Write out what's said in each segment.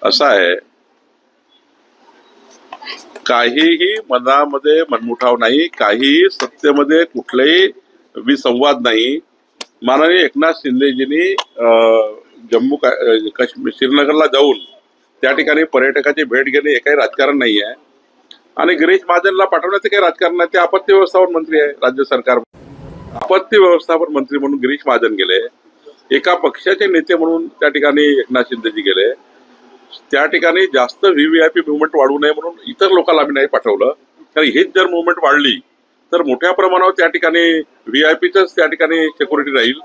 असा आहे, काहीही मनामध्ये मनमुठाव नाही, काहीही सत्तेमध्ये कुठलाही विसंवाद नाही. माननीय एकनाथ शिंदेजींनी जम्मू काश्मीर श्रीनगरला जाऊन त्या ठिकाणी पर्यटकाची भेट घेणे हे काही राजकारण नाही आहे. आणि गिरीश महाजनला पाठवण्याचे काही राजकारण नाही. ते आपत्ती व्यवस्थापन मंत्री आहे राज्य सरकार. आपत्ती व्यवस्थापन मंत्री म्हणून गिरीश महाजन गेले, एका पक्षाचे नेते म्हणून त्या ठिकाणी एकनाथ शिंदेजी गेले. त्या ठिकाणी जास्त व्हीव्हीआयपी मुवमेंट वाढू नये म्हणून इतर लोकांना आम्ही नाही पाठवलं. कारण हीच जर मुवमेंट वाढली तर मोठ्या प्रमाणावर त्या ठिकाणी व्हीआयपीच त्या ठिकाणी सिक्युरिटी राहील.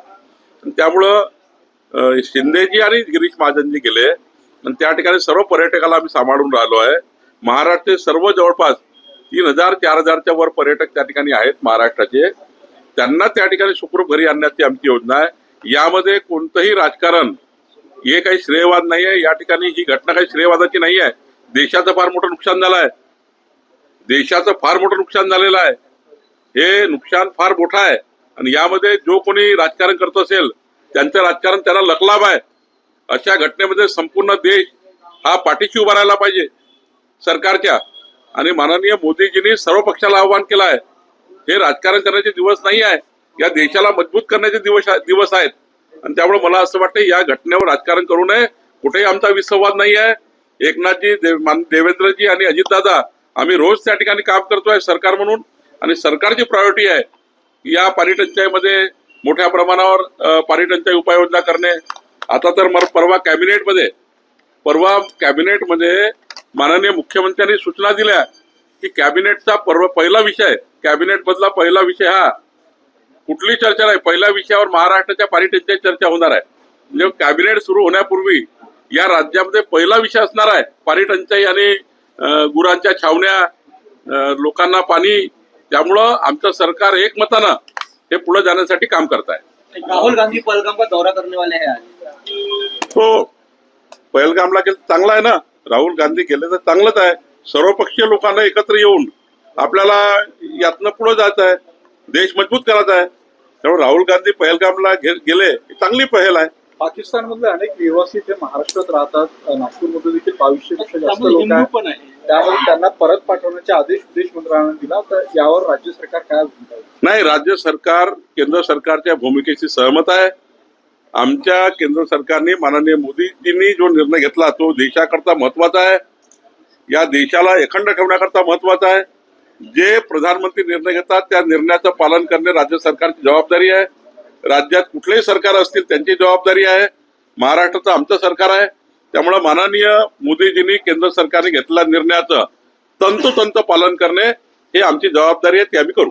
त्यामुळं शिंदेजी आणि गिरीश महाजनजी गेले आणि त्या ठिकाणी सर्व पर्यटकाला आम्ही सांभाळून राहिलो आहे. महाराष्ट्राचे सर्व जवळपास 3000-4000च्या वर पर्यटक त्या ठिकाणी आहेत महाराष्ट्राचे. त्यांना त्या ठिकाणी सुखरूप घरी आणण्याची आमची योजना आहे. यामध्ये कोणतंही राजकारण, हे काही श्रेयवाद नाही आहे. या ठिकाणी ही घटना काही श्रेयवादाची नाही आहे. देशाचं फार मोठं नुकसान झालं आहे. देशाचं फार मोठं नुकसान झालेलं आहे. हे नुकसान फार मोठं आहे आणि यामध्ये जो कोणी राजकारण करत असेल त्यांचं राजकारण त्याला लकलाभ आहे. अशा घटनेमध्ये संपूर्ण देश हा पाठीशी उभा राहायला पाहिजे सरकारच्या. आणि माननीय मोदीजींनी सर्व पक्षाला आवाहन केलं आहे. हे राजकारण करण्याचे दिवस नाही आहे, या देशाला मजबूत करण्याचे दिवस आहेत. आणि त्यामुळे मला असं वाटतं या घटनेवर राजकारण करू नये. कुठेही आमचा विसंवाद नाही आहे. एकनाथजी, देवेंद्रजी आणि अजितदादा आम्ही रोज त्या ठिकाणी काम करतोय सरकार म्हणून. आणि सरकारची प्रायोरिटी आहे या पाणी टंचाईमध्ये मोठ्या प्रमाणावर पाणी टंचाई उपाययोजना करणे. आता तर परवा कॅबिनेटमध्ये माननीय मुख्यमंत्र्यांनी सूचना दिल्या की कॅबिनेटचा पहिला विषय, कॅबिनेट मधला पहिला विषय हा कुठली चर्चा नाही, पहिल्या विषयावर महाराष्ट्राच्या पाणी टंचाई चर्चा होणार आहे. म्हणजे कॅबिनेट सुरू होण्यापूर्वी या राज्यामध्ये पहिला विषय असणार आहे पाणी टंचाई आणि गुरांच्या छावण्या, लोकांना पाणी. त्यामुळं आमचं सरकार एकमतानं हे पुढे जाण्यासाठी काम करत आहे. राहुल गांधी पहलगाम का दौरा करने वाले हैं आज. हो, पहलगामला गेलं चांगलं आहे ना. राहुल गांधी गेले तर चांगलंच आहे. सर्वपक्षीय लोकांना एकत्र येऊन आपल्याला यातनं पुढे जायचं आहे, देश मजबूत करायचा आहे. त्यामुळे राहुल गांधी पहलगामला गेले, चांगली पहल आहे. पाकिस्तान मधले अनेक निवासी ते महाराष्ट्रात राहतात. नागपूरमध्ये देखील 2200पेक्षा जास्त लोक आहेत. त्यामुळे त्यांना परत पाठवण्याचे आदेश विदेश मंत्रालयाने दिला. तर यावर राज्य सरकार काय भूमिका आहे? नाही, राज्य सरकार केंद्र सरकारच्या भूमिकेशी सहमत आहे. आमच्या केंद्र सरकारने माननीय मोदीजींनी जो निर्णय घेतला तो देशाकरता महत्वाचा आहे. या देशाला अखंड ठेवण्याकरता महत्वाचा आहे. जे प्रधानमंत्री निर्णय घेतात त्या निर्णयाचं पालन करणे राज्य सरकारची जबाबदारी आहे. राज्यात कुठलेही सरकार असतील त्यांची जबाबदारी आहे. महाराष्ट्राचं आमचं सरकार आहे. त्यामुळे माननीय मोदीजींनी केंद्र सरकारने घेतलेल्या निर्णयाचं तंतोतंत पालन करणे हे आमची जबाबदारी आहे. ते आम्ही करू.